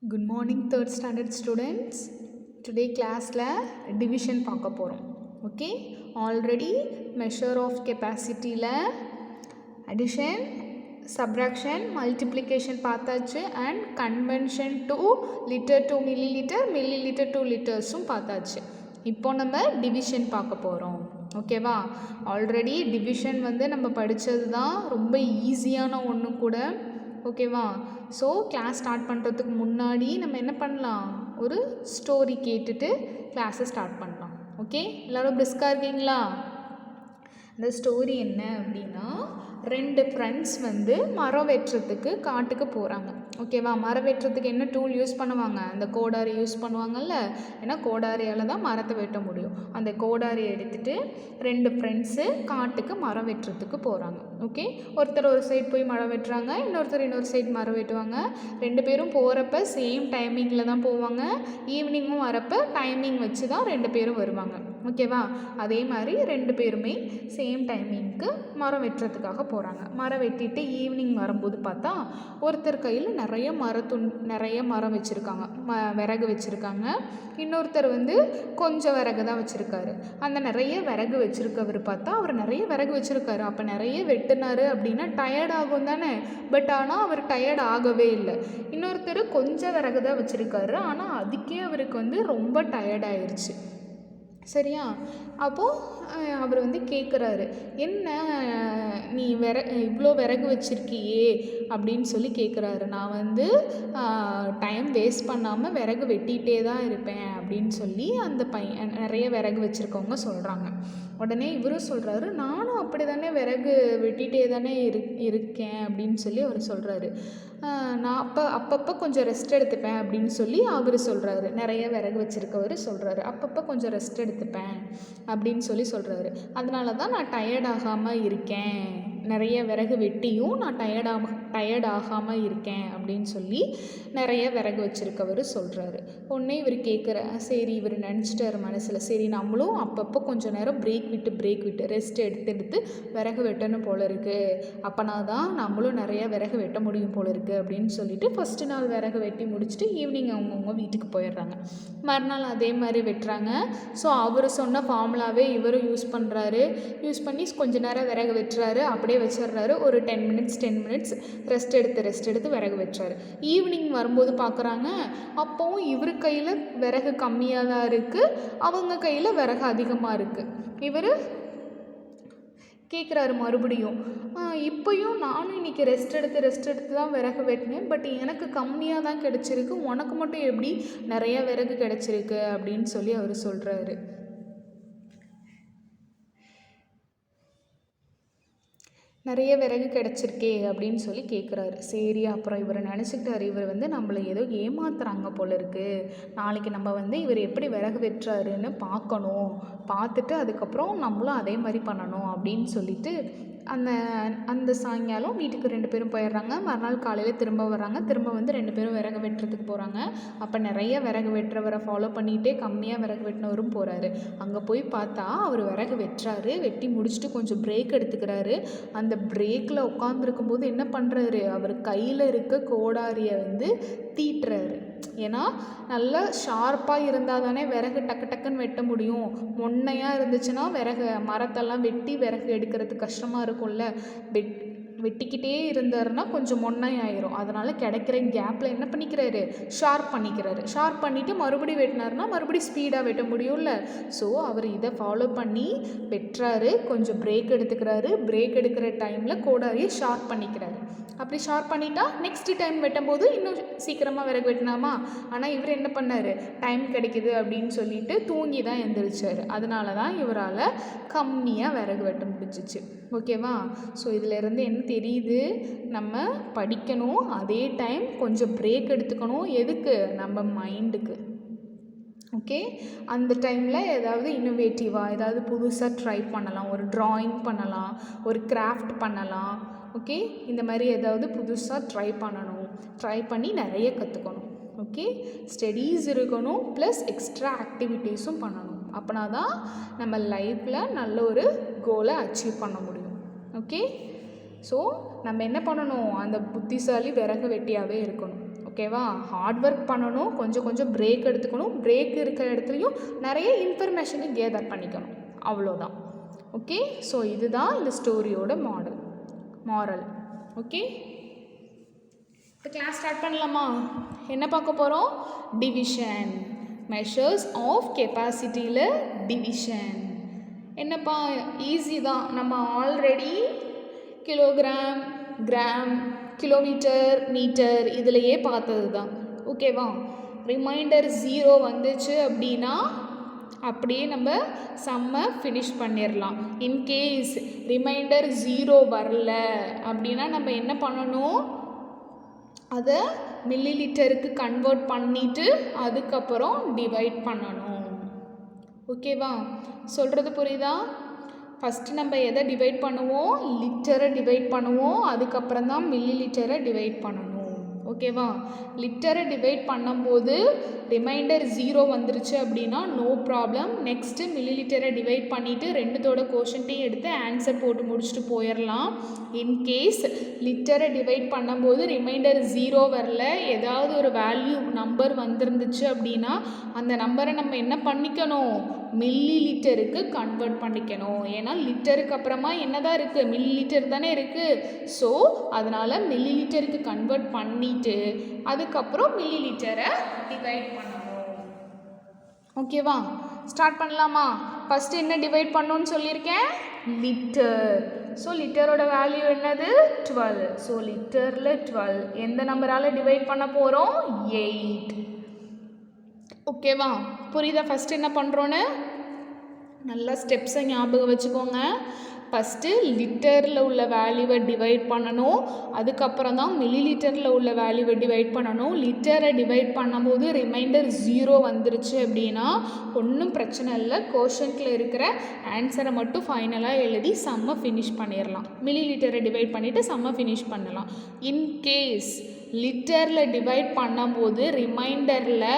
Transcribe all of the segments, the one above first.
Good morning, third standard students. Today class la division பார்க்க போறோம். Okay, already measure of capacity la addition, subtraction, multiplication பார்த்தாச்சு and conversion to liter to milliliter, milliliter to liters பார்த்தாச்சு. இப்போ நம்ம division பார்க்க போறோம். ஓகேவா? Already division வந்து நம்ம படித்தது தான், ரொம்ப ஈஸியான ஒன்று கூட. ஓகேவா? ஸோ கிளாஸ் ஸ்டார்ட் பண்ணுறதுக்கு முன்னாடி நம்ம என்ன பண்ணலாம், ஒரு ஸ்டோரி கேட்டுட்டு கிளாஸை ஸ்டார்ட் பண்ணலாம். ஓகே, எல்லோரும் பிரிஸ்காக இருக்கீங்களா? அந்த ஸ்டோரி என்ன அப்படின்னா, 2 ஃப்ரெண்ட்ஸ் வந்து மரம் வெட்டுறதுக்கு காட்டுக்கு போகிறாங்க. ஓகேவா? மரம் வெட்டுறதுக்கு என்ன டூல் யூஸ் பண்ணுவாங்க? அந்த கோடாரி யூஸ் பண்ணுவாங்கல்ல. ஏன்னா கோடாரியால் தான் மரத்தை வெட்ட முடியும். அந்த கோடாரியை எடுத்துகிட்டு 2 ஃப்ரெண்ட்ஸு காட்டுக்கு மரம் வெட்டுறதுக்கு போகிறாங்க. ஓகே, ஒருத்தர் ஒரு சைடு போய் மரம் வெட்டுறாங்க, இன்னொருத்தர் இன்னொரு சைடு மரம் வெட்டுவாங்க. 2 பேரும் போகிறப்ப சேம் டைமிங்கில் தான் போவாங்க. ஈவினிங்கும் வரப்போ டைமிங் வச்சு தான் 2 பேரும் வருவாங்க. ஓகேவா? அதே மாதிரி 2 பேருமே சேம் டைமிங்க்கு மரம் வெட்டுறதுக்காக போகிறாங்க. மரம் வெட்டிட்டு ஈவினிங் வரும்போது பார்த்தா ஒருத்தர் கையில் நிறைய மரம் வச்சுருக்காங்க, விறகு வச்சுருக்காங்க. இன்னொருத்தர் வந்து கொஞ்சம் விறகு தான் வச்சுருக்காரு. அந்த நிறைய விறகு வச்சுருக்கவர் பார்த்தா அவர் நிறைய விறகு வச்சுருக்காரு. அப்போ நிறைய வெட்டினார் அப்படின்னா டயர்ட் ஆகும் தானே. பட் ஆனால் அவர் டயர்ட் ஆகவே இல்லை. இன்னொருத்தர் கொஞ்சம் விறகு தான் வச்சுருக்காரு, ஆனால் அதுக்கே அவருக்கு வந்து ரொம்ப டயர்ட் ஆயிடுச்சு. சரியா? அப்போது அவர் வந்து கேட்குறாரு, என்ன நீ இவ்வளோ விறகு வச்சுருக்கியே அப்படின்னு சொல்லி கேட்குறாரு. நான் வந்து டைம் வேஸ்ட் பண்ணாமல் விறகு வெட்டிகிட்டே தான் இருப்பேன் அப்படின்னு சொல்லி அந்த நிறைய விறகு வச்சுருக்கவங்க சொல்கிறாங்க. உடனே இவரும் சொல்கிறாரு, நானும் அப்படி தானே விறகு வெட்டிகிட்டே தானே இருக்கேன் அப்படின்னு சொல்லி அவர் சொல்கிறாரு. நான் அப்பப்போ கொஞ்சம் ரெஸ்ட் எடுத்துப்பேன் அப்படின்னு சொல்லி அவர் சொல்கிறாரு. நிறைய விறகு வச்சுருக்கவர் சொல்கிறாரு, அப்பப்போ கொஞ்சம் ரெஸ்ட் எடுத்துப்பேன் அப்படின்னு சொல்லி சொல்கிறாரு. அதனால தான் நான் டயர்ட் ஆகாமல் இருக்கேன், நிறைய விறகு வெட்டியும் நான் டயர்ட் ஆகாமல் இருக்கேன் அப்படின்னு சொல்லி நிறைய விறகு வச்சுருக்கவர் சொல்கிறாரு. உடனே இவர் சரி இவர் நினச்சிட்டார் மனசில், சரி நம்மளும் அப்பப்போ கொஞ்சம் நேரம் பிரேக் விட்டு ரெஸ்ட் எடுத்து விறகு வெட்டணும் போல இருக்குது, அப்போனா தான் நம்மளும் நிறைய விறகு வெட்ட முடியும் போல இருக்குது அப்படின்னு சொல்லிட்டு ஃபஸ்ட்டு நாள் விறகு வெட்டி முடிச்சுட்டு ஈவினிங் அவங்கவுங்க வீட்டுக்கு போயிடுறாங்க. மறுநாள் அதே மாதிரி வெட்டுறாங்க. ஸோ அவர் சொன்ன ஃபார்முலாவே இவரும் யூஸ் பண்ணி கொஞ்ச நேரம் விறகு வெட்டுறாரு, அப்படியே வச்சிடுறாரு. ஒரு 10 மினிட்ஸ் ரெஸ்ட் எடுத்து விறகு வெட்டுறாரு. ஈவினிங் வரும்போது பார்க்குறாங்க, அப்போவும் இவர் கையில் விறகு கம்மியாக தான் இருக்குது, அவங்க கையில் விறகு அதிகமாக இருக்குது. இவர் கேட்குறாரு மறுபடியும், இப்போயும் நானும் இன்றைக்கி ரெஸ்ட் எடுத்து தான் விறகு வெட்டினேன், பட் எனக்கு கம்மியாக தான் கிடச்சிருக்கு, உனக்கு மட்டும் எப்படி நிறைய விறகு கிடச்சிருக்கு அப்படின்னு சொல்லி அவர் சொல்கிறாரு. நிறைய விறகு கிடச்சிருக்கே அப்படின்னு சொல்லி கேட்குறாரு. சரி, அப்புறம் இவர் நினச்சிக்கிட்டாரு, இவர் வந்து நம்மளை ஏதோ ஏமாத்துறாங்க போல இருக்குது, நாளைக்கு நம்ம வந்து இவர் எப்படி விறகு வெட்டுறாருன்னு பார்த்துட்டு அதுக்கப்புறம் நம்மளும் அதே மாதிரி பண்ணணும் அப்படின்னு சொல்லிட்டு அந்த சாயங்காலம் வீட்டுக்கு 2 பேரும் போயிடுறாங்க. மறுநாள் காலையில் திரும்ப வர்றாங்க. திரும்ப வந்து 2 பேரும் விறகு வெட்டுறதுக்கு போகிறாங்க. அப்போ நிறைய விறகு வெட்டுறவரை ஃபாலோ பண்ணிகிட்டே கம்மியாக விறகு வெட்டினவரும் போகிறாரு. அங்கே போய் பார்த்தா அவர் விறகு வெட்டி முடிச்சுட்டு கொஞ்சம் பிரேக் எடுத்துக்கிறாரு. அந்த பிரேக்கில் உட்காந்துருக்கும்போது என்ன பண்ணுறாரு, அவர் கையில் இருக்க கோடாரியை வந்து தீட்டுறாரு. ஏன்னா நல்லா ஷார்ப்பாக இருந்தால் தானே விறகு டக்குன்னு வெட்ட முடியும். மொன்னையாக இருந்துச்சுன்னா மரத்தெல்லாம் வெட்டி விறகு எடுக்கிறது கஷ்டமாக இருக்கும்ல. வெட்டிக்கிட்டே இருந்தாருன்னா கொஞ்சம் மொன்னையாயிரும். அதனால் கிடைக்கிற கேப்பில் என்ன பண்ணிக்கிறாரு, ஷார்ப் பண்ணிவிட்டு மறுபடியும் வெட்டினாருன்னா மறுபடியும் ஸ்பீடாக வெட்ட முடியும்ல. ஸோ அவர் இதை ஃபாலோ பண்ணி வெட்டுறாரு. கொஞ்சம் பிரேக் எடுக்கிற டைமில் கோடாரியை ஷார்ப் பண்ணிக்கிறாரு. அப்படி ஷார்ப் பண்ணிட்டா நெக்ஸ்ட் டைம் வெட்டும்போது இன்னும் சீக்கிரமாக விறகு வெட்டினாமா. ஆனால் இவர் என்ன பண்ணார், டைம் கிடைக்குது அப்படின்னு சொல்லிட்டு தூங்கி தான் எழுந்திரிச்சார். அதனால தான் இவரால் கம்மியாக விறகு வெட்ட முடிஞ்சிச்சு. ஓகேவா? ஸோ இதிலேருந்து என்ன தெரியுது, நம்ம படிக்கணும், அதே டைம் கொஞ்சம் பிரேக் எடுத்துக்கணும். எதுக்கு? நம்ம மைண்டுக்கு. ஓகே, அந்த டைமில் ஏதாவது இன்னோவேட்டிவாக ஏதாவது புதுசாக ட்ரை பண்ணலாம். ஒரு ட்ராயிங் பண்ணலாம், ஒரு கிராஃப்ட் பண்ணலாம். ஓகே, இந்த மாதிரி ஏதாவது புதுசாக ட்ரை பண்ணி நிறைய கற்றுக்கணும். ஓகே, ஸ்டடீஸ் இருக்கணும், ப்ளஸ் எக்ஸ்ட்ரா ஆக்டிவிட்டீஸும் பண்ணணும். அப்படின்னா தான் நம்ம லைஃப்பில் நல்ல ஒரு கோலை அச்சீவ் பண்ண முடியும். ஓகே, ஸோ நம்ம என்ன பண்ணணும், அந்த புத்திசாலி விறகு வெட்டியாகவே இருக்கணும். ஓகே. ஓகேவா? ஹார்ட் ஒர்க் பண்ணணும், கொஞ்சம் கொஞ்சம் பிரேக் எடுத்துக்கணும், பிரேக் இருக்கிற இடத்துலையும் நிறைய இன்ஃபர்மேஷனை கேதர் பண்ணிக்கணும், அவ்வளோதான். ஓகே, ஸோ இதுதான் இந்த ஸ்டோரியோட மாரல். ஓகே, இப்போ கிளாஸ் ஸ்டார்ட் பண்ணலாமா? என்ன பார்க்க போகிறோம்? டிவிஷன், மெஷர்ஸ் ஆஃப் கெப்பாசிட்டியில் டிவிஷன். என்னப்பா, ஈஸி தான். நம்ம already kilogram, gram, kilometre, metre இதிலையே பார்த்தது தான். ஓகேவா? ரிமைண்டர் 0 வந்துச்சு அப்படின்னா அப்படியே நம்ம சம்மை ஃபினிஷ் பண்ணிடலாம். இன்கேஸ் ரிமைண்டர் 0 வரல அப்படின்னா நம்ம என்ன பண்ணணும்? அதை மில்லி லிட்டருக்கு கன்வெர்ட் பண்ணிவிட்டு அதுக்கப்புறம் டிவைட் பண்ணணும். ஓகேவா? சொல்கிறது புரியுதா? ஃபஸ்ட்டு நம்ம எதை டிவைட் பண்ணுவோம்? லிட்டரை டிவைட் பண்ணுவோம், அதுக்கப்புறம் தான் மில்லி லிட்டரை டிவைட் பண்ணணும். ஓகேவா? லிட்டரை டிவைட் பண்ணும்போது ரிமைண்டர் 0 வந்துருச்சு அப்படின்னா நோ ப்ராப்ளம். நெக்ஸ்ட்டு மில்லி லிட்டரை டிவைட் பண்ணிவிட்டு ரெண்டுத்தோட கோஷன்ட்டையும் எடுத்து ஆன்சர் போட்டு முடிச்சுட்டு போயிடலாம். இன்கேஸ் லிட்டரை டிவைட் பண்ணும்போது ரிமைண்டர் 0 வரல, ஏதாவது ஒரு வேல்யூ நம்பர் வந்துருந்துச்சு அப்படின்னா அந்த நம்பரை நம்ம என்ன பண்ணிக்கணும்? மில்லி லிட்டருக்கு கன்வெர்ட் பண்ணிக்கணும். ஏன்னா லிட்டருக்கு அப்புறமா என்னதான் இருக்குது? மில்லி லிட்டர் தானே இருக்குது. ஸோ அதனால் மில்லி லிட்டருக்கு கன்வெர்ட் பண்ணிவிட்டு அதுக்கப்புறம் மில்லி லிட்டரை டிவைட் பண்ணணும். ஓகேவா? ஸ்டார்ட் பண்ணலாமா? ஃபஸ்ட்டு என்ன டிவைட் பண்ணணும்னு சொல்லியிருக்கேன்? லிட்டர். ஸோ லிட்டரோட வேல்யூ என்னது? 12. ஸோ லிட்டரில் 12 எந்த நம்பரால் டிவைட் பண்ண போகிறோம்? 8. ஓகேவா? புரியுதா? ஃபஸ்ட்டு என்ன பண்ணுறோன்னு நல்லா ஸ்டெப்ஸை ஞாபகம் வச்சுக்கோங்க. ஃபஸ்ட்டு லிட்டரில் உள்ள வேல்யூவை டிவைட் பண்ணணும், அதுக்கப்புறம் தான் மில்லி லிட்டரில் உள்ள வேல்யூவை டிவைட் பண்ணணும். லிட்டரை டிவைட் பண்ணும்போது ரிமைண்டர் 0 வந்துருச்சு அப்படின்னா ஒன்றும் பிரச்சனை இல்லை, கோஷன்ட்டில் இருக்கிற ஆன்சரை மட்டும் ஃபைனலாக எழுதி சம்மை ஃபினிஷ் பண்ணிடலாம். மில்லி லிட்டரை டிவைட் பண்ணிவிட்டு சம்மை ஃபினிஷ் பண்ணலாம். இன்கேஸ் லிட்டரில் டிவைட் பண்ணும்போது ரிமைண்டரில்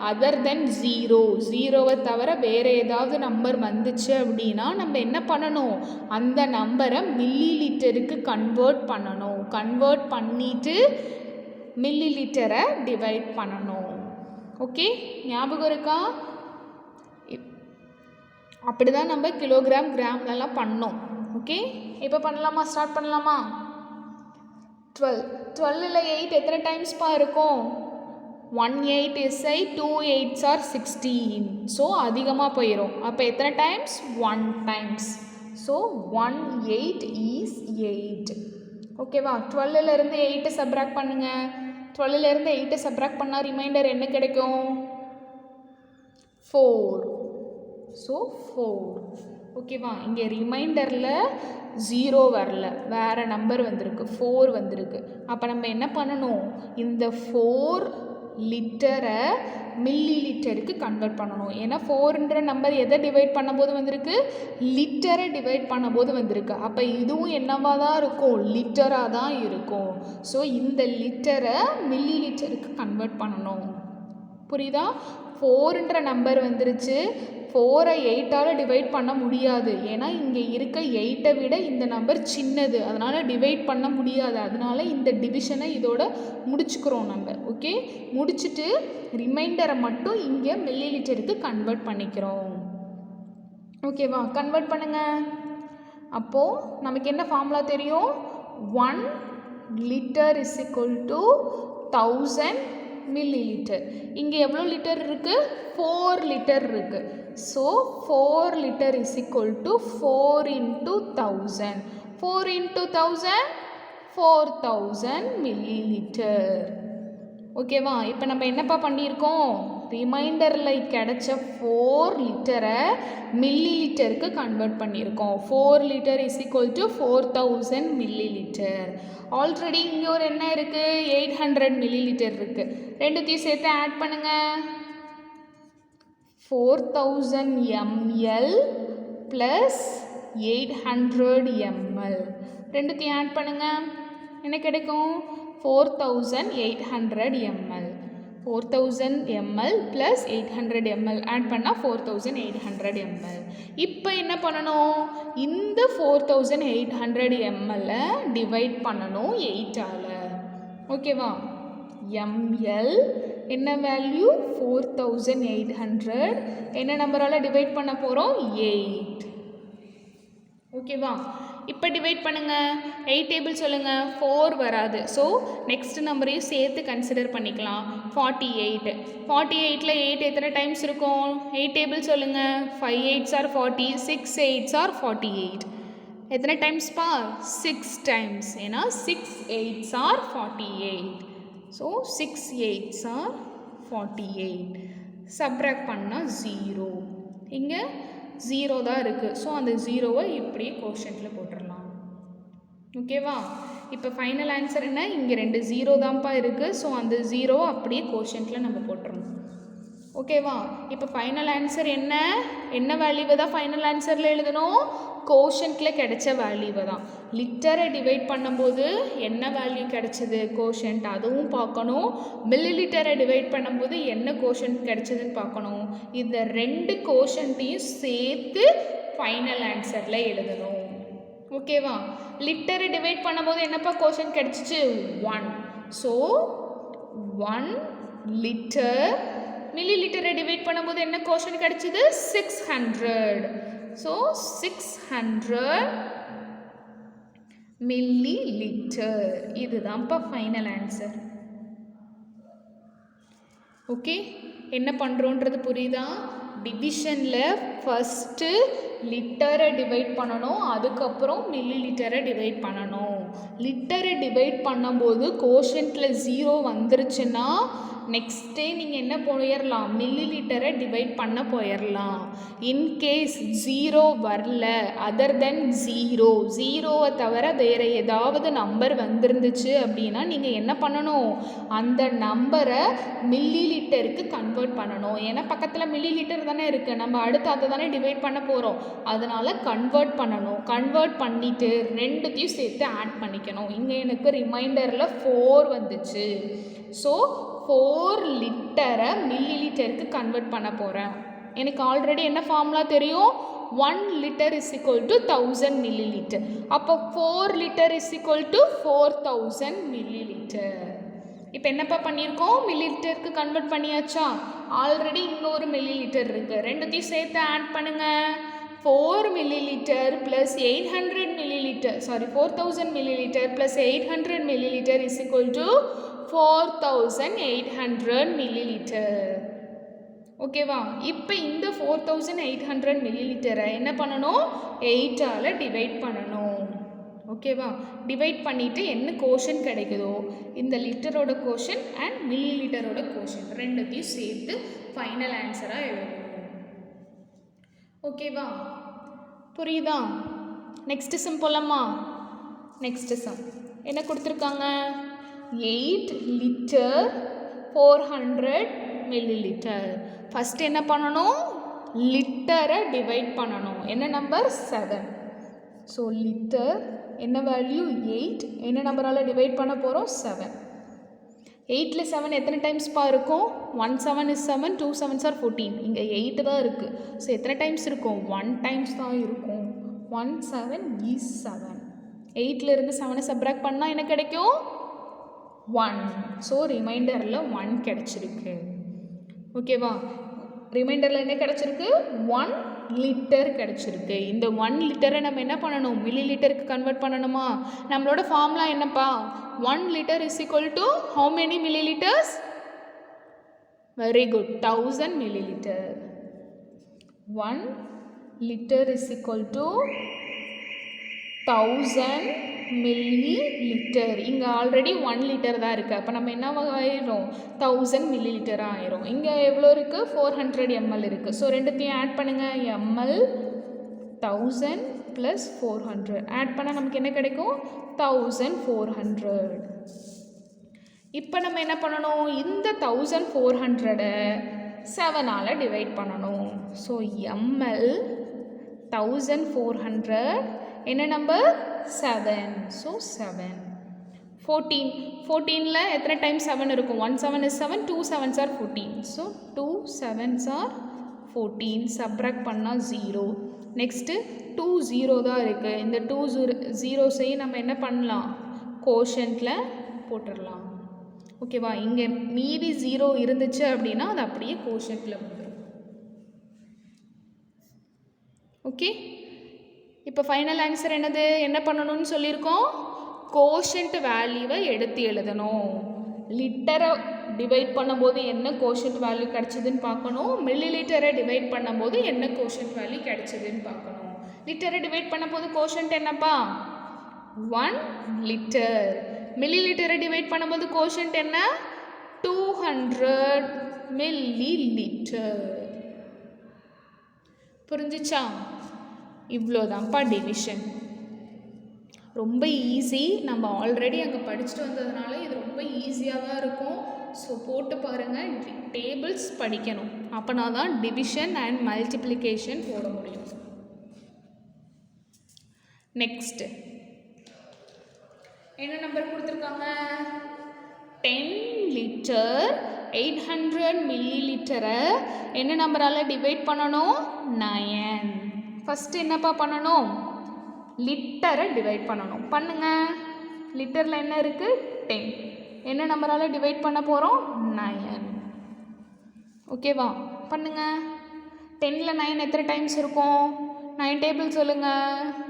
அதர் தென் 0வை தவிர வேறு ஏதாவது நம்பர் வந்துச்சு அப்படின்னா நம்ம என்ன பண்ணணும்? அந்த நம்பரை மில்லி லிட்டருக்கு கன்வெர்ட் பண்ணணும். கன்வெர்ட் பண்ணிவிட்டு மில்லி லிட்டரை டிவைட் பண்ணணும். ஓகே, ஞாபகம் இருக்கா? அப்படி தான் நம்ம கிலோகிராம், கிராம்லலாம் பண்ணோம். ஓகே, இப்போ பண்ணலாமா? ஸ்டார்ட் பண்ணலாமா? 12ல் 8 எத்தனை டைம்ஸ்ப்பா இருக்கும்? 1 8 is 8, 2 8s are 16. ஸோ அதிகமாக போயிடும். அப்போ எத்தனை டைம்ஸ்? 1 டைம்ஸ். So 1 8 is 8. ஓகேவா? 12லேருந்து 8 சப்ராக்ட் பண்ணுங்கள். 12லேருந்து 8 சப்ராக்ட் பண்ணால் ரிமைண்டர் என்ன கிடைக்கும்? 4. ஸோ 4. ஓகேவா? இங்கே ரிமைண்டரில் 0 வரல, வேறு நம்பர் வந்திருக்கு, 4 வந்திருக்கு. அப்போ நம்ம என்ன பண்ணணும்? இந்த 4 லிட்டரை மில்லி லிட்டருக்கு கன்வெர்ட் பண்ணணும். ஏன்னா 4ன்ற நம்பர் எதை டிவைட் பண்ணும்போது வந்திருக்கு? லிட்டரை டிவைட் பண்ணும்போது வந்திருக்கு. அப்போ இதுவும் என்னவாக தான் இருக்கும்? லிட்டராக தான் இருக்கும். ஸோ இந்த லிட்டரை மில்லி லிட்டருக்கு கன்வெர்ட் பண்ணணும். புரியுதா? 4ன்ற நம்பர் வந்துருச்சு. 4ஐ 8ஆல் டிவைட் பண்ண முடியாது. ஏன்னா இங்கே இருக்க 8ஐ விட இந்த நம்பர் சின்னது, அதனால் டிவைட் பண்ண முடியாது. அதனால் இந்த டிவிஷனை இதோட முடிச்சுக்கிறோம் நம்ம. ஓகே, முடிச்சுட்டு ரிமைண்டரை மட்டும் இங்கே மில்லி லிட்டருக்கு கன்வெர்ட் பண்ணிக்கிறோம். ஓகேவா? கன்வெர்ட் பண்ணுங்கள். அப்போது நமக்கு என்ன ஃபார்முலா தெரியும்? 1 liter is equal to 1000 milli litre. இங்கே எவ்வளோ லிட்டர் இருக்குது? 4 லிட்டர் இருக்குது. So 4 litre is equal to 4 into 1000. 4 into 1000 4000 milli litre. ஓகேவா? இப்போ நம்ம என்னப்பா பண்ணியிருக்கோம்? ரிமைண்டரில் கிடைச்ச 4 லிட்டரை மில்லி லிட்டருக்கு கன்வெர்ட் பண்ணியிருக்கோம். 4 litre is equal to 4000 milli litre. Already இங்கே ஒரு என்ன இருக்குது? 800 மில்லி லிட்டர் இருக்குது. ரெண்டுத்தையும் சேர்த்து ஆட் பண்ணுங்கள். 4000 ml ப்ளஸ் 800 ml. ரெண்டுத்தையும் ஆட் பண்ணுங்கள். என்ன கிடைக்கும்? 4800 ml. 4000 ml plus 800 ml add பண்ணால் 4800 ml. இப்போ என்ன பண்ணணும்? இந்த 4800 ml டிவைட் பண்ணணும் 8ஆல். ஓகேவா? ml என்ன வேல்யூ 4800 என்ன நம்பரால் டிவைட் பண்ண போகிறோம் 8 ஓகேவா இப்போ டிவைட் பண்ணுங்க 8 டேபிள் சொல்லுங்க 4 வராது ஸோ நெக்ஸ்ட் நம்பரையும் சேர்த்து கன்சிடர் பண்ணிக்கலாம் 48 48ல் 8 எத்தனை டைம்ஸ் இருக்கும் 8 டேபிள் சொல்லுங்க 5 8s are 40 6 8s are 48 எத்தனை டைம்ஸ் பா 6 டைம்ஸ் ஏன்னா 6 8s are 48 so 6 8s are 48 subtract பண்ணால் 0 இங்கே 0 தான் இருக்குது ஸோ அந்த 0வை இப்படியே கோஷன்ட்டில் போட்டுடலாம் ஓகேவா இப்போ ஃபைனல் ஆன்சர் என்ன இங்கே 2 0 தான்ப்பா இருக்குது ஸோ அந்த 0வை அப்படியே கோஷன்ட்டில் நம்ம போட்டுறணும் ஓகேவா இப்போ ஃபைனல் ஆன்சர் என்ன வேல்யூவை தான் ஃபைனல் ஆன்சரில் எழுதணும் கோஷன்ட்டில் கிடைச்ச வேல்யூவை தான் லிட்டரை டிவைட் பண்ணும்போது என்ன வேல்யூ கிடைச்சது கோஷன்ட் அதுவும் பார்க்கணும் மில்லி லிட்டரை டிவைட் பண்ணும்போது என்ன கோஷன்ட் கிடைச்சதுன்னு பார்க்கணும் இந்த 2 கோஷன்ட்டையும் சேர்த்து ஃபைனல் ஆன்சரில் எழுதணும் ஓகேவா லிட்டரை டிவைட் பண்ணும்போது என்னப்பா கோஷன்ட் கிடைச்சிச்சு 1 ஸோ 1 லிட்டர் மில்லி லிட்டரை டிவைட் பண்ணும்போது என்ன கோஷன்ட் கிடைச்சது 600 ஸோ 600 மில்லி லிட்டர் இதுதான்ப்பா ஃபைனல் ஆன்சர் ஓகே என்ன பண்ணுறோன்றது புரியுதா டிவிஷனில் ஃபஸ்ட்டு லிட்டரை டிவைட் பண்ணணும் அதுக்கப்புறம் மில்லி லிட்டரை டிவைட் பண்ணணும் லிட்டரை டிவைட் பண்ணும்போது கோஷன்ட்டில் 0 வந்துருச்சுன்னா நெக்ஸ்ட்டே நீங்கள் என்ன போயிடலாம் மில்லி லிட்டரை டிவைட் பண்ண போயிடலாம் இன்கேஸ் 0 வரல அதர் தென் 0வை தவிர வேறு ஏதாவது நம்பர் வந்துருந்துச்சு அப்படின்னா நீங்கள் என்ன பண்ணணும் அந்த நம்பரை மில்லி லிட்டருக்கு கன்வெர்ட் பண்ணணும் ஏன்னா பக்கத்தில் மில்லி லிட்டர் தானே இருக்குது நம்ம அடுத்து அதை தானே டிவைட் பண்ண போகிறோம் அதனால் கன்வெர்ட் பண்ணணும் கன்வெர்ட் பண்ணிவிட்டு 2த்தையும் சேர்த்து ஆட் பண்ணிக்கணும் இங்கே எனக்கு ரிமைண்டரில் 4 வந்துச்சு ஸோ 4 லிட்டரை மில்லி லிட்டருக்கு கன்வெர்ட் பண்ண போகிறேன் எனக்கு ஆல்ரெடி என்ன ஃபார்முலா தெரியும் 1 litre is equal to 1000 milli litre அப்போ 4 litre is equal to 4000 milli litre இப்போ என்னப்பா பண்ணியிருக்கோம் மில்லி லிட்டருக்கு கன்வெர்ட் பண்ணியாச்சா ஆல்ரெடி இன்னொரு மில்லி லிட்டர் இருக்குது 2த்தையும் சேர்த்து ஆட் பண்ணுங்கள் 4 milliliter plus 800 milliliter 4000 milliliter plus 800 milliliter is equal to 4800 milliliter ஓகேவா இப்போ இந்த 4800 milliliter என்ன பண்ணணும் 8ஆல் டிவைட் பண்ணணும் ஓகேவா டிவைட் பண்ணிவிட்டு என்ன கோஷன் கிடைக்குதோ இந்த லிட்டரோட கோஷன் அண்ட் மில்லி லிட்டரோட கோஷன் 2த்தையும் சேர்த்து ஃபைனல் ஆன்சராக எழுதணும் ஓகேவா புரியுதா நெக்ஸ்ட் சம் போலாமா நெக்ஸ்ட் சம் என்ன கொடுத்துருக்காங்க 8 லிட்டர் 400 மில்லி லிட்டர் ஃபஸ்ட்டு என்ன பண்ணணும் லிட்டரை டிவைட் பண்ணணும் என்ன நம்பர் 7 ஸோ லிட்டர் என்ன வேல்யூ 8 என்ன நம்பரால் டிவைட் பண்ண போகிறோம் 7 8ல் 7 எத்தனை டைம்ஸ்ப்பா இருக்கும் 1 7 is 7 2 7s are 14 இங்கே 8 தான் இருக்குது ஸோ எத்தனை டைம்ஸ் இருக்கும் 1 டைம்ஸ் தான் இருக்கும் 1 7 is 7 8லேருந்து 7 சப்ராக்ட் பண்ணால் என்ன கிடைக்கும் 1 ஸோ ரிமைண்டரில் 1 கிடச்சிருக்கு ஓகேவா ரிமைண்டரில் என்ன கிடச்சிருக்கு 1 லிட்டர் கிடச்சிருக்கு இந்த 1 லிட்டரை நம்ம என்ன பண்ணணும் மில்லி லிட்டருக்கு கன்வெர்ட் பண்ணணுமா நம்மளோட ஃபார்முலா என்னப்பா 1 liter is equal to how many milliliters very good 1000 milliliter 1 liter is equal to 1000 milliliter இங்கே ஆல்ரெடி 1 லிட்டர் தான் இருக்குது அப்போ நம்ம என்ன ஆயிரும் 1000 milliliter ஆயிரும் இங்கே எவ்வளோ இருக்குது 400 ml இருக்குது ஸோ 2த்தையும் ஆட் பண்ணுங்கள் ml 1000 + 400 ஆட் பண்ணால் நமக்கு என்ன கிடைக்கும் 1400 இப்போ நம்ம என்ன பண்ணணும் இந்த 1400 7ஆல் டிவைட் பண்ணணும் ஸோ ml 1400 என்ன நம்பர் 7 ஸோ 7 14ல் எத்தனை டைம் 7 இருக்கும் 1 7 is 7 2 7s are 14 so 2 7s are 14 subtract பண்ணால் 0 நெக்ஸ்ட்டு 2 0 தான் இருக்குது இந்த 2 0 நம்ம என்ன பண்ணலாம் கோஷன்ட்டில் போட்டுடலாம் ஓகேவா? இங்கே மீதி 0 இருந்துச்சு அப்படின்னா அது அப்படியே கோஷன்ட்டில் வந்துடும். ஓகே, இப்போ ஃபைனல் ஆன்சர் என்னது? என்ன பண்ணணும்னு சொல்லியிருக்கோம்? கோஷன்ட் வேல்யூவை எடுத்து எழுதணும். லிட்டரை டிவைட் பண்ணும்போது என்ன கோஷன்ட் வேல்யூ கிடச்சிதுன்னு பார்க்கணும். மில்லி லிட்டரை டிவைட் பண்ணும்போது என்ன கோஷன்ட் வேல்யூ கிடச்சிதுன்னு பார்க்கணும். லிட்டரை டிவைட் பண்ணும்போது கோஷன்ட் என்னப்பா? 1 லிட்டர். மில்லி லிட்டரை டிவைட் பண்ணும்போது கோஷன்ட் என்ன? 200 மில்லி லிட்டர். புரிஞ்சிச்சா? இவ்வளோதான்ப்பா டிவிஷன். ரொம்ப ஈஸி. நம்ம ஆல்ரெடி அங்கே படிச்சுட்டு வந்ததுனால இது ரொம்ப ஈஸியாக தான் இருக்கும். ஸோ போட்டு பாருங்கள். டேபிள்ஸ் படிக்கணும், அப்போனா தான் டிவிஷன் அண்ட் மல்டிப்ளிகேஷன் போட முடியும். நெக்ஸ்ட் என்ன நம்பர் கொடுத்துருக்காங்க? 10 லிட்டர் 800 மில்லி லிட்டரை என்ன நம்பரால் டிவைட் பண்ணணும்? 9. ஃபஸ்ட்டு என்னப்பா பண்ணணும்? லிட்டரை டிவைட் பண்ணணும். பண்ணுங்க. லிட்டரில் என்ன இருக்குது? 10. என்ன நம்பரால் டிவைட் பண்ண போகிறோம்? 9. ஓகேவா? பண்ணுங்க. 10ல் 9 எத்தனை டைம்ஸ் இருக்கும்? 9 டேபிள் சொல்லுங்கள்.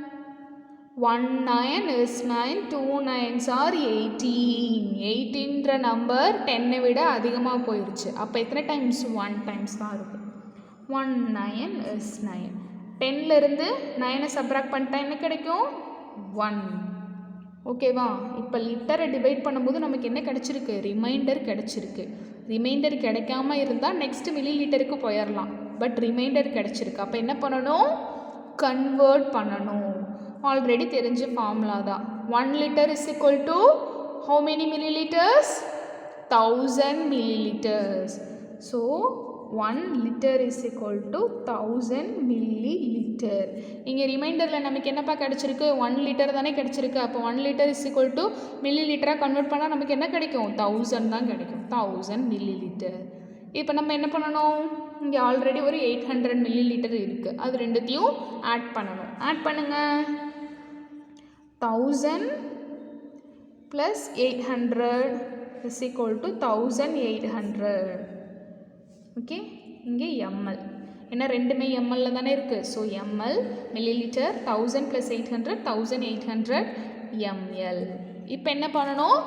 1 9 is 9, 2 9s are 18. 18ன்ற நம்பர் 10ஐ விட அதிகமாக போயிடுச்சு. அப்போ எத்தனை டைம்ஸ்? 1 டைம்ஸ் தான் இருக்குது. 1 9 is 9. 10லேருந்து 9ஐ சப்ராக்ட் பண்ணிட்டா என்ன கிடைக்கும்? 1. ஓகேவா? இப்போ லிட்டரை டிவைட் பண்ணும்போது நமக்கு என்ன கிடச்சிருக்கு? ரிமைண்டர் கிடச்சிருக்கு. ரிமைண்டர் கிடைக்காம இருந்தால் நெக்ஸ்ட் மில்லி லிட்டருக்கு போயிடலாம். பட் ரிமைண்டர் கிடச்சிருக்கு. அப்போ என்ன பண்ணணும்? கன்வெர்ட் பண்ணணும். ஆல்ரெடி தெரிஞ்ச ஃபார்முலா தான். 1 litre is equal to how many milliliters? 1000 milliliters. So 1 liter is equal to 1000 milliliter. இங்கே ரிமைண்டரில் நமக்கு என்னப்பா கிடச்சிருக்கு? 1 லிட்டர் தானே கிடச்சிருக்கு. அப்போ 1 லிட்டர் இஸ் ஈக்குவல் டு மில்லி லிட்டராக கன்வெர்ட் பண்ணால் நமக்கு என்ன கிடைக்கும்? 1000 தான் கிடைக்கும். 1000 மில்லி லிட்டர். இப்போ நம்ம என்ன பண்ணணும்? இங்கே ஆல்ரெடி ஒரு 800 மில்லி லிட்டர் இருக்குது. அது ரெண்டுத்தையும் ஆட் பண்ணணும். ஆட் பண்ணுங்கள். 1000 plus 800 is equal to 1800. Okay, இங்கே ml. ஏன்னா ரெண்டுமே mlல தானே இருக்குது. So ml milli litre. 1000 plus 800 1800 ml. இப்போ என்ன பண்ணணும்?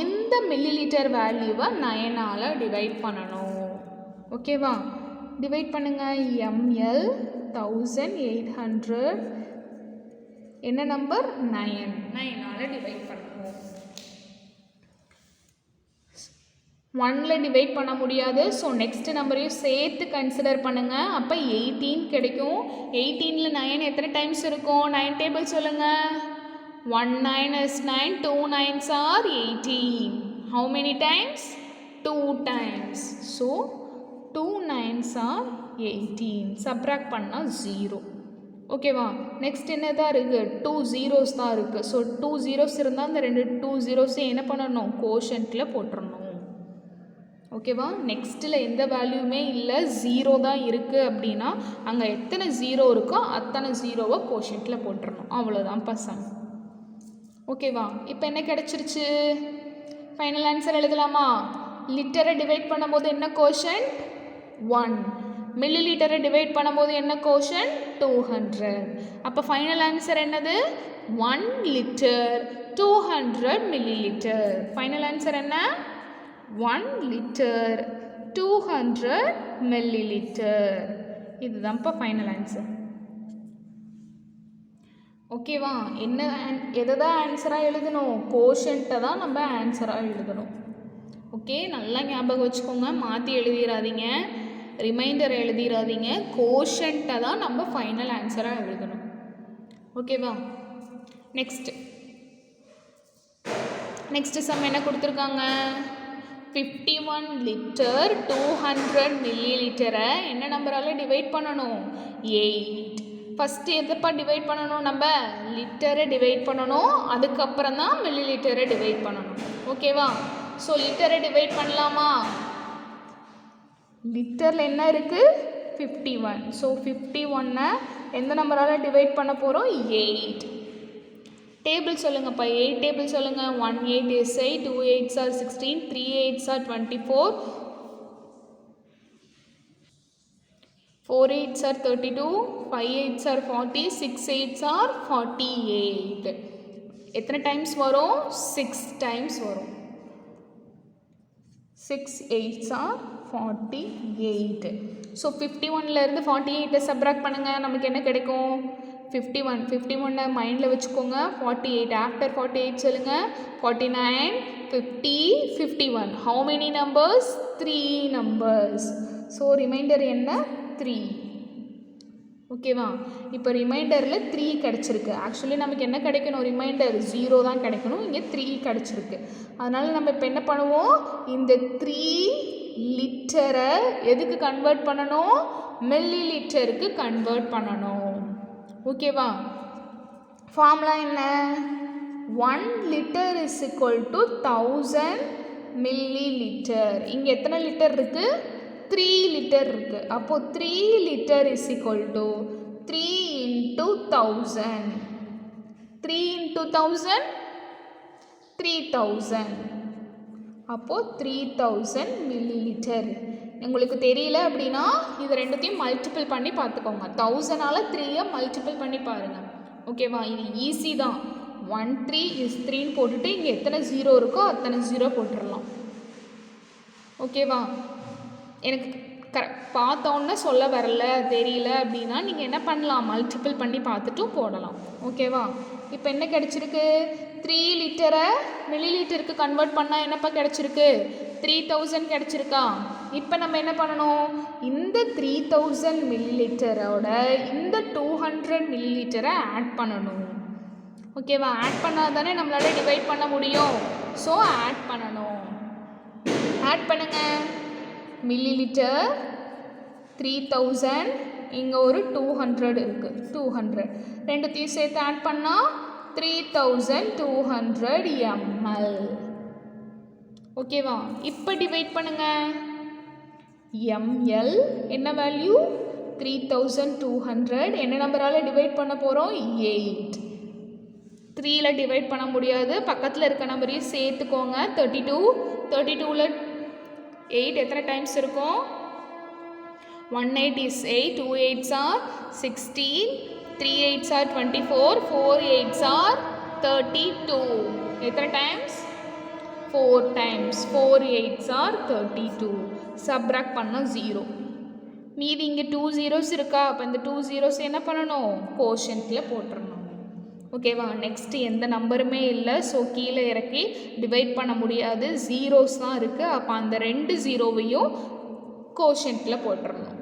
இந்த மில்லி லிட்டர் வேல்யூவை 9ஆல் டிவைட் பண்ணணும். ஓகேவா? டிவைட் பண்ணுங்கள். ml 1800 என்ன நம்பர்? 9ஆல் டிவைட் பண்ணணும். 1ல் டிவைட் பண்ண முடியாது. ஸோ நெக்ஸ்ட் நம்பரையும் சேர்த்து கன்சிடர் பண்ணுங்கள். அப்போ 18 கிடைக்கும். 18ல் 9 எத்தனை டைம்ஸ் இருக்கும்? 9 டேபிள் சொல்லுங்கள். 1 9 is 9, 2 9s are 18. How many times? 2 times. So 2 9s are 18. Subtract பண்ணால் 0. ஓகேவா? நெக்ஸ்ட் என்ன தான் இருக்குது? 2 zeros தான் இருக்குது. ஸோ 2 zeros இருந்தால் அந்த 2 zeros என்ன பண்ணணும்? கோஷன்ட்டில் போட்டுடணும். ஓகேவா? நெக்ஸ்ட்டில் எந்த வேல்யூமே இல்லை, 0 தான் இருக்குது அப்படின்னா அங்கே எத்தனை 0 இருக்கோ அத்தனை 0வை கோஷன்ட்டில் போட்டுடணும். அவ்வளோதான் பசங்க. ஓகேவா? இப்போ என்ன கிடச்சிருச்சு? ஃபைனல் ஆன்சர் எழுதலாமா? லிட்டரை டிவைட் பண்ணும்போது என்ன கோஷன்ட்? 1. மில்லி லிட்டரை டிவைட் பண்ணும்போது என்ன கோஷன்ட்? 200. அப்போ ஃபைனல் ஆன்சர் என்னது? 1 litre 200 millilitre. Final answer என்ன? 1 லிட்டர் 200 மில்லி லிட்டர். இதுதான்ப்பா ஃபைனல் ஆன்சர். ஓகேவா? என்ன எதை தான் ஆன்சராக எழுதணும்? கோஷன்ட்டை தான் நம்ம ஆன்சராக எழுதணும். ஓகே, நல்லா ஞாபகம் வச்சுக்கோங்க. மாற்றி எழுதிடாதீங்க, ரிமைண்டர் எழுதிடாதீங்க. கோஷன்ட்டை தான் நம்ம ஃபைனல் ஆன்சராக எழுதணும். ஓகேவா? நெக்ஸ்ட் சம் என்ன கொடுத்துருக்காங்க? 51 லிட்டர் 200 மில்லி லிட்டரை என்ன நம்பரால் டிவைட் பண்ணணும்? 8. ஃபஸ்ட்டு எதைப்பா டிவைட் பண்ணணும்? நம்ம லிட்டரை டிவைட் பண்ணணும். அதுக்கப்புறம் தான் மில்லி லிட்டரை டிவைட் பண்ணணும். ஓகேவா? ஸோ லிட்டரை டிவைட் பண்ணலாமா? லிட்டரில் என்ன இருக்குது? 51. ஸோ 51 எந்த நம்பரால் டிவைட் பண்ண போகிறோம்? 8. டேபிள் சொல்லுங்கப்பா, 8 டேபிள் சொல்லுங்கள். 1 8 is 8, 2 8s are 16, 3 8s are 24, 4 8s are 32, 5 8s are 40, 6 8s are 48. எத்தனை டைம்ஸ் வரும்? 6 டைம்ஸ் வரும். 6 8s are 48. ஸோ 51லேருந்து 48 சப்ராக்ட் பண்ணுங்கள். நமக்கு என்ன கிடைக்கும்? 51 மைண்டில் வச்சுக்கோங்க. 48 ஆஃப்டர் 48 சொல்லுங்கள். 49 50 51. How many numbers? 3 numbers. So remainder என்ன? 3. ஓகேவா? இப்போ ரிமைண்டரில் 3 கிடச்சிருக்கு. ஆக்சுவலி நமக்கு என்ன கிடைக்கணும்? ரிமைண்டர் 0 தான் கிடைக்கணும். இங்கே 3 கிடச்சிருக்கு. அதனால் நம்ம இப்போ என்ன பண்ணுவோம்? இந்த 3 லிட்டரை எதுக்கு கன்வெர்ட் பண்ணணும்? மில்லி லிட்டருக்கு கன்வெர்ட் பண்ணணும். ஓகேவா? ஃபார்முலா என்ன? 1 litre is equal to 1000 milli litre. இங்கே எத்தனை லிட்டர் இருக்குது? 3 லிட்டர் இருக்குது. அப்போது 3 litre is equal to 3 into 1000. 3 into 1000 3000. அப்போது 3000 மில்லி லிட்டர். உங்களுக்கு தெரியல அப்படின்னா இது ரெண்டுத்தையும் மல்டிபிள் பண்ணி பார்த்துக்கோங்க. 1000ஆல் 3ஐ மல்டிபிள் பண்ணி பாருங்கள். ஓகேவா? இது ஈஸி தான். 1 3 is 3ன்னு போட்டுட்டு இங்கே எத்தனை 0 இருக்கோ அத்தனை 0 போட்டுடலாம். ஓகேவா? எனக்கு பார்த்தோன்னே சொல்ல வரல, தெரியல அப்படின்னா நீங்கள் என்ன பண்ணலாம்? மல்டிபிள் பண்ணி பார்த்துட்டும் போடலாம். ஓகேவா? இப்போ என்ன கிடச்சிருக்கு? 3 லிட்டரை மில்லி லிட்டருக்கு கன்வெர்ட் பண்ணால் என்னப்பா கிடச்சிருக்கு? 3000 கிடச்சிருக்கா? இப்போ நம்ம என்ன பண்ணணும்? இந்த 3000 மில்லி லிட்டரோட இந்த 200 மில்லி லிட்டரை ஆட் பண்ணணும். ஓகேவா? ஆட் பண்ணால் தானே நம்மளால் டிவைட் பண்ண முடியும். ஸோ ஆட் பண்ணணும். ஆட் பண்ணுங்க. மில்லி லிட்டர் 3000, இங்கே ஒரு 200 இருக்குது. 200 ரெண்டுத்தையும் சேர்த்து ஆட் பண்ணால் 3200 ml. ஓகேவா? இப்போ டிவைட் பண்ணுங்க. ml என்ன வேல்யூ? 3200. என்ன நம்பரால் டிவைட் பண்ண போகிறோம்? 8. 3ல் டிவைட் பண்ண முடியாது. பக்கத்தில் இருக்க நம்பரையும் சேர்த்துக்கோங்க. 32. 32ல் 8 எத்தனை டைம்ஸ் இருக்கும்? 1 8 is 8, 2 8s are 16, 3 8s are 24, 4 8s are 32. எத்தனை times? 4 times. 4 8s are 32. Subtract பண்ணால் 0. மீதி இங்கே 2 zeros இருக்கா? அப்போ இந்த 2 zeros என்ன பண்ணணும்? கோஷன்ட்டில் போட்டுடணும். ஓகேவா? நெக்ஸ்ட்டு எந்த நம்பருமே இல்லை. ஸோ கீழே இறக்கி டிவைட் பண்ண முடியாது. ஜீரோஸ் தான் இருக்குது. அப்போ அந்த 2 ஜீரோவையும் கோஷன்ட்டில் போட்டுடணும்.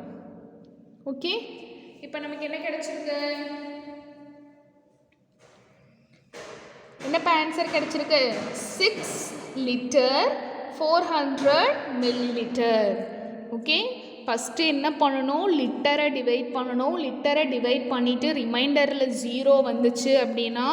ஓகே? இப்போ நமக்கு என்ன கிடச்சிருக்கு? என்னப்பா ஆன்சர் கிடச்சிருக்கு? 6 litre 400 milli litre. Okay? First என்ன பண்ணணும்? லிட்டரை டிவைட் பண்ணணும். லிட்டரை டிவைட் பண்ணிவிட்டு ரிமைண்டரில் 0 வந்துச்சு அப்படின்னா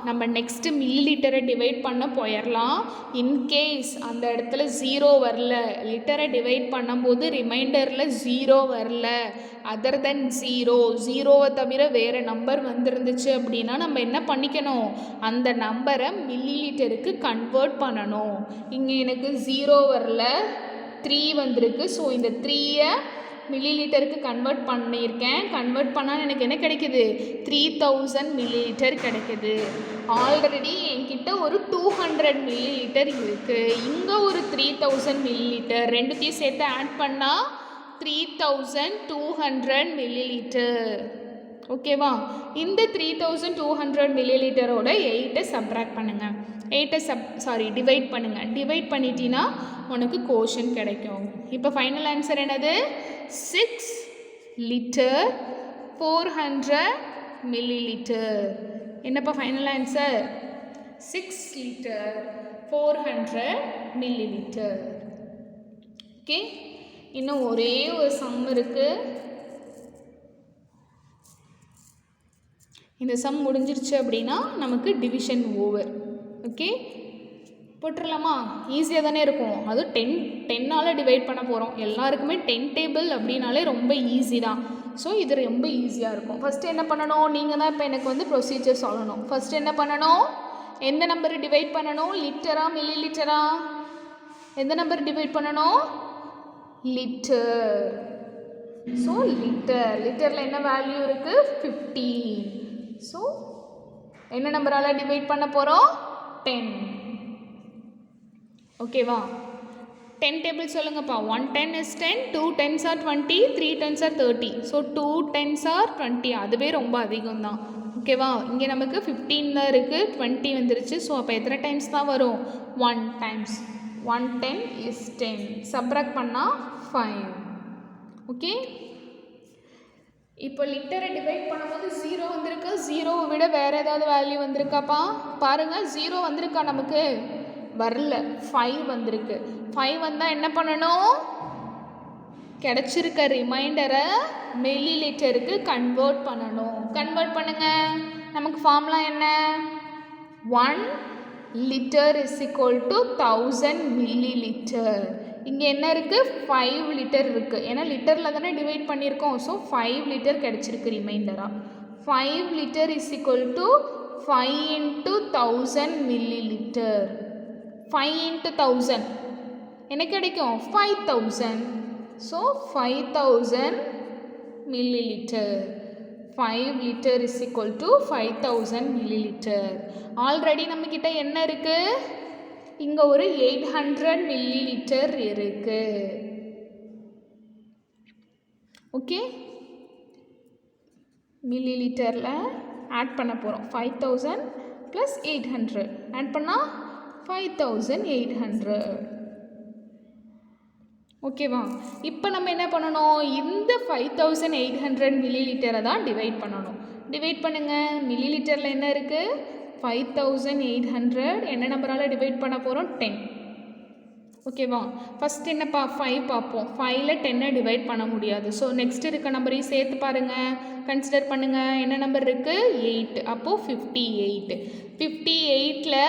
நம்ம நெக்ஸ்ட்டு மில்லி லிட்டரை டிவைட் பண்ண போயிடலாம். இன்கேஸ் அந்த இடத்துல 0 வரல, லிட்டரை டிவைட் பண்ணும்போது ரிமைண்டரில் 0 வரல, அதர் தென் 0வை தவிர வேறு நம்பர் வந்துருந்துச்சு அப்படின்னா நம்ம என்ன பண்ணிக்கணும்? அந்த நம்பரை மில்லி லிட்டருக்கு கன்வெர்ட் பண்ணணும். இங்கே எனக்கு 0 வரல, 3 வந்திருக்கு. ஸோ இந்த 3ஐ மில்லி லிட்டருக்கு கன்வெர்ட் பண்ணியிருக்கேன். கன்வெர்ட் பண்ணால் எனக்கு என்ன கிடைக்குது? 3000 மில்லி லிட்டர் கிடைக்குது. ஆல்ரெடி என்கிட்ட ஒரு 200 மில்லி லிட்டர் இருக்குது. இங்கே ஒரு 3000 மில்லி லிட்டர். ரெண்டுத்தையும் சேர்த்து ஆட் பண்ணால் 3200 மில்லி லிட்டர். ஓகேவா? இந்த 3200 மில்லி லிட்டரோட 8ஐ சப்ராக்ட் பண்ணுங்கள். 8ஐ டிவைட் பண்ணுங்கள். டிவைட் பண்ணிட்டீங்கன்னா உனக்கு கோஷன் கிடைக்கும். இப்போ ஃபைனல் ஆன்சர் என்னது? 6 லிட்டர் 400 மில்லி லிட்டர். என்னப்பா final answer? 6 litre 400 milli litre. Okay? இன்னும் ஒரே ஒரு சம் இருக்குது. இந்த சம் முடிஞ்சிருச்சு அப்படின்னா நமக்கு டிவிஷன் ஓவர். ஓகே? போட்டுடலாமா? ஈஸியாக தானே இருக்கும். அதுவும் 10 டிவைட் பண்ண போகிறோம். எல்லாருக்குமே 10 டேபிள் அப்படின்னாலே ரொம்ப ஈஸி தான். ஸோ இது ரொம்ப ஈஸியாக இருக்கும். ஃபஸ்ட்டு என்ன பண்ணணும்? நீங்கள் தான் இப்போ எனக்கு வந்து ப்ரொசீஜர் சொல்லணும். ஃபஸ்ட்டு என்ன பண்ணணும்? எந்த நம்பர் டிவைட் பண்ணணும்? லிட்டரா மில்லி லிட்டரா? எந்த நம்பர் டிவைட் பண்ணணும்? லிட்டர். ஸோ லிட்டரில் என்ன வேல்யூ இருக்குது? 15. ஸோ என்ன நம்பரால் டிவைட் பண்ண போகிறோம்? 10. ஓகேவா? 10 டேபிள் சொல்லுங்கப்பா. 1 10 is 10, 2 10s are 20, 3 10s are 30. So 2 10s are 20. அதுவே ரொம்ப அதிகம் தான். ஓகேவா? இங்கே நமக்கு 15 தான் இருக்குது, 20 வந்துருச்சு. ஸோ அப்போ எத்தனை டைம்ஸ் தான் வரும்? 1 times. 1 10 is 10. சப்ராக்ட் பண்ணால் 5. ஓகே, இப்போ லிட்டரை டிவைட் பண்ணும்போது 0 வந்திருக்கு. 0வை விட வேறு ஏதாவது வேல்யூ வந்திருக்காப்பா? பாருங்கள், 0 வந்திருக்கா? நமக்கு வரல. 5 வந்திருக்கு. 5 வந்தால் என்ன பண்ணணும்? கிடச்சிருக்க ரிமைண்டரை மில்லி லிட்டருக்கு கன்வெர்ட் பண்ணணும். கன்வெர்ட் பண்ணுங்க. நமக்கு ஃபார்முலா என்ன? 1 litre is equal to 1000 milli litre. இங்கே என்ன இருக்குது? 5 லிட்டர் இருக்குது. ஏன்னா லிட்டரில் தானே டிவைட் பண்ணியிருக்கோம். ஸோ 5 லிட்டர் கிடச்சிருக்கு ரிமைண்டராக. 5 litre is equal to 5 into 1000 milli litre. 5 into 1000 என்ன கிடைக்கும்? 5000. So 5000 milli litre. 5 litre is equal to 5000 milli litre. Already நம்மக்கிட்ட என்ன இருக்குது? இங்கே ஒரு 800 மில்லி லிட்டர் இருக்குது. ஓகே, மில்லி லிட்டரில் ஆட் பண்ண போகிறோம். 5000 + 800 ஆட் பண்ணால் 5800. ஓகேவா? இப்போ நம்ம என்ன பண்ணணும்? இந்த 5800 மில்லி லிட்டரை தான் டிவைட் பண்ணணும். டிவைட் பண்ணுங்கள். மில்லி லிட்டரில் என்ன இருக்குது? 5800. என்ன நம்பரால் டிவைட் பண்ண போகிறோம்? 10. ஓகேவா? ஃபஸ்ட் என்னப்பா? 5 பார்ப்போம். 5ல் 10 டிவைட் பண்ண முடியாது. ஸோ நெக்ஸ்ட் இருக்க நம்பரையும் சேர்த்து பாருங்கள், கன்சிடர் பண்ணுங்கள். என்ன நம்பர் இருக்குது? 8. அப்போது 58. 58ல்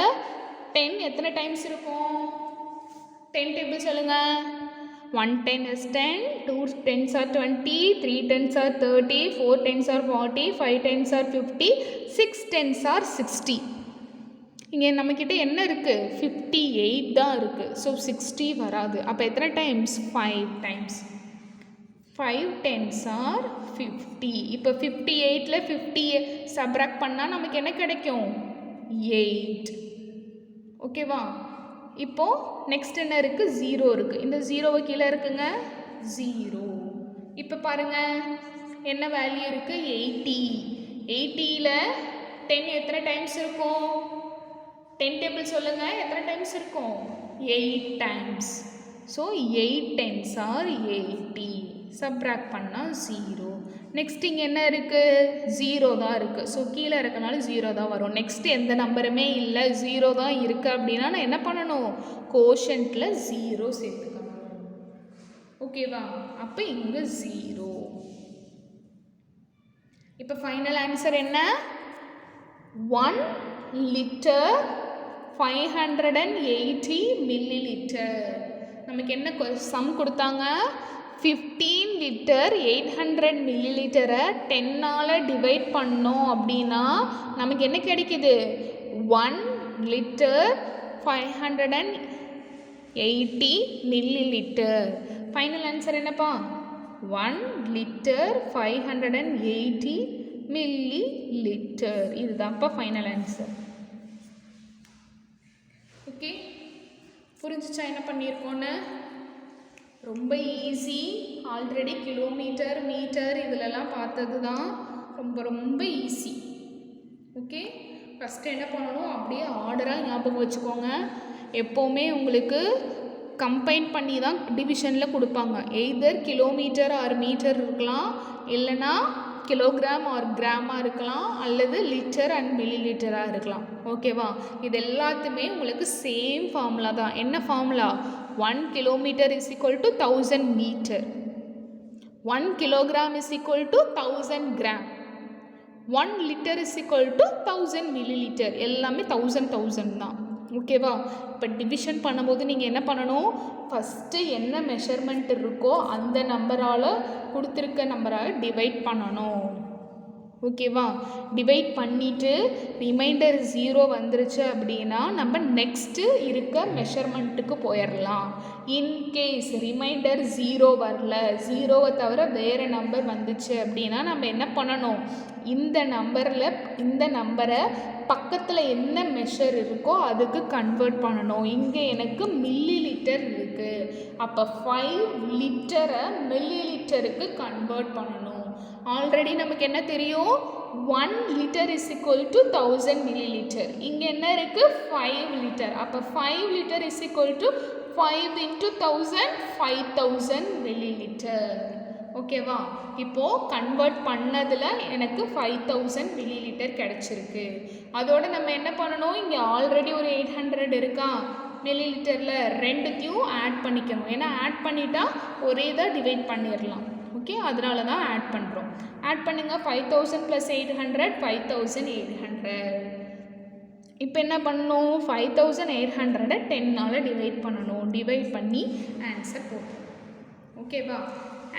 10 எத்தனை டைம்ஸ் இருக்கும்? 10 டேபிள் சொல்லுங்கள். 1 10 is 10, 2 10s are 20, 3 10s are 30, 4 10s are 40, 5 10s are 50, 6 10s are 60. இங்கே நம்மக்கிட்ட என்ன இருக்குது? 58 தான் இருக்குது. ஸோ 60 வராது. அப்போ எத்தனை டைம்ஸ்? 5 டைம்ஸ். 5 10s are 50. இப்போ 58ல் 50 சப்ராக்ட் பண்ணால் நமக்கு என்ன கிடைக்கும்? 8. ஓகேவா? இப்போது நெக்ஸ்ட் என்ன இருக்குது? 0 இருக்குது. இந்த 0வை கீழே இருக்குங்க, 0. இப்போ பாருங்கள், என்ன வேல்யூ இருக்குது? 80. 80ல் 10 எத்தனை டைம்ஸ் இருக்கும்? 10 டேபிள் சொல்லுங்கள். எத்தனை டைம்ஸ் இருக்கும்? 8 times. So 8 10s are 80. Subtract பண்ணால் 0. நெக்ஸ்ட் இங்கே என்ன இருக்குது? 0 தான் இருக்குது. ஸோ கீழே இருக்கனால 0 தான் வரும். நெக்ஸ்ட் எந்த நம்பருமே இல்லை, 0 தான் இருக்குது அப்படின்னா நான் என்ன பண்ணணும்? கோஷன்ட்டில் 0 சேர்த்துக்கணும். ஓகேவா? அப்போ இங்கே 0. இப்போ ஃபைனல் ஆன்சர் என்ன? 1 லிட்டர் 580 மில்லி லிட்டர். நமக்கு என்ன சம் கொடுத்தாங்க? 15 லிட்டர் 800 மில்லி லிட்டரை 10ஆல் டிவைட் பண்ணோம் அப்படின்னா நமக்கு என்ன கிடைக்குது? 1 litre 580 millilitre. Final answer என்னப்பா? 1 லிட்டர் 580 மில்லி லிட்டர். இதுதான்ப்பா ஃபைனல் ஆன்சர். ஓகே, புரிஞ்சிச்சா என்ன பண்ணியிருக்கோன்னு? ரொம்ப ஈஸி. ஆல்ரெடி கிலோமீட்டர், மீட்டர் இதிலெல்லாம் பார்த்தது தான். ரொம்ப ரொம்ப ஈஸி. ஓகே, ஃபஸ்ட்டு என்ன பண்ணணும்? அப்படியே ஆர்டராக ஞாபகம் வச்சுக்கோங்க. எப்போவுமே உங்களுக்கு கம்பைன் பண்ணி தான் டிவிஷனில் கொடுப்பாங்க. எய்தர் கிலோமீட்டர் ஆர் மீட்டர் இருக்கலாம், இல்லைனா கிலோகிராம் ஆர் கிராமாக இருக்கலாம், அல்லது லிட்டர் அண்ட் மில்லி லிட்டராக இருக்கலாம். ஓகேவா? இது எல்லாத்துமே உங்களுக்கு சேம் ஃபார்முலா தான். என்ன formula? 1 kilometre is equal to 1000 metre. 1 kilogram is equal to 1000 gram. 1 litre is equal to 1000 millilitre. எல்லாமே 1000 தான். ஓகேவா? இப்போ டிவிஷன் பண்ணும்போது நீங்கள் என்ன பண்ணணும், ஃபஸ்ட்டு என்ன மெஷர்மெண்ட் இருக்கோ அந்த நம்பரால் கொடுத்துருக்க நம்பரால் டிவைட் பண்ணணும். ஓகேவா? டிவைட் பண்ணிவிட்டு ரிமைண்டர் 0 வந்துருச்சு அப்படின்னா நம்ம நெக்ஸ்ட்டு இருக்க மெஷர்மெண்ட்டுக்கு போயிடலாம். இன்கேஸ் ரிமைண்டர் 0 வரல, 0வை தவிர வேறு நம்பர் வந்துச்சு அப்படின்னா நம்ம என்ன பண்ணணும், இந்த நம்பரை பக்கத்தில் என்ன மெஷர் இருக்கோ அதுக்கு கன்வெர்ட் பண்ணணும். இங்கே எனக்கு மில்லி லிட்டர் இருக்குது, அப்போ 5 லிட்டரை மில்லி லிட்டருக்கு கன்வெர்ட் பண்ணணும். ஆல்ரெடி நமக்கு என்ன தெரியும், 1 litre is equal to 1000 milli litre. இங்கே என்ன இருக்குது, 5 லிட்டர். அப்போ 5 litre is equal to 5 into 1000, 5000 milli litre. ஓகேவா? இப்போது கன்வெர்ட் பண்ணதில் எனக்கு 5000 மில்லி லிட்டர் கிடச்சிருக்கு. அதோடு நம்ம என்ன பண்ணணும், இங்கே ஆல்ரெடி ஒரு 800 இருக்கா மில்லி லிட்டரில், ரெண்டுத்தையும் ஆட் பண்ணிக்கணும். ஏன்னா ஆட் பண்ணிட்டா ஒரே தான் டிவைட் பண்ணிடலாம். ஓகே, அதனால தான் ஆட் பண்ணுறோம். ஆட் பண்ணுங்கள், 5000 + 800 5800. இப்போ என்ன பண்ணணும், 5800 10ஆல் டிவைட் பண்ணணும். டிவைட் பண்ணி ஆன்சர் போட்டோம். ஓகேவா?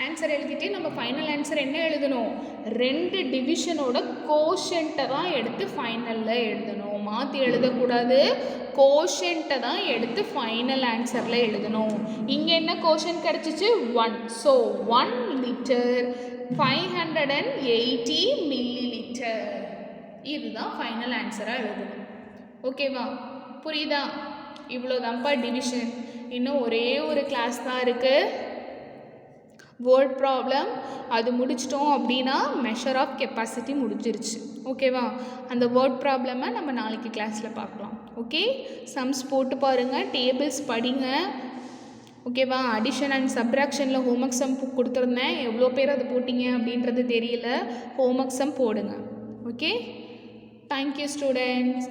ஆன்சர் எழுதிட்டு நம்ம ஃபைனல் ஆன்சர் என்ன எழுதணும், 2 டிவிஷனோட கோஷன்ட்டை தான் எடுத்து ஃபைனலில் எழுதணும். மாற்றி எழுதக்கூடாது, கோஷன்ட்டை தான் எடுத்து ஃபைனல் ஆன்சரில் எழுதணும். இங்கே என்ன கோஷன் கிடச்சிச்சு, 1. So 1 litre 580 milli litre. இதுதான் ஃபைனல் ஆன்சராக எழுதணும். ஓகேவா? புரியுதா? இவ்வளோதான்ப்பா டிவிஷன். இன்னும் ஒரே ஒரு கிளாஸ் தான் இருக்குது, வேர்ட் ப்ராப்ளம். அது முடிச்சிட்டோம் அப்படின்னா மெஷர் ஆஃப் கெப்பாசிட்டி முடிஞ்சிருச்சு. ஓகேவா? அந்த வேர்ட் ப்ராப்ளமை நம்ம நாளைக்கு கிளாஸில் பார்க்கலாம். ஓகே, சம்ஸ் போட்டு பாருங்கள், டேபிள்ஸ் படிங்க. ஓகேவா? அடிஷன் அண்ட் சப்ராக்ஷனில் ஹோம்ஒர்க் சம் கொடுத்துருந்தேன், எவ்வளோ பேர் அதை போட்டிங்க அப்படின்றது தெரியல. ஹோம்ஒர்க் சம் போடுங்க. Okay, thank you students.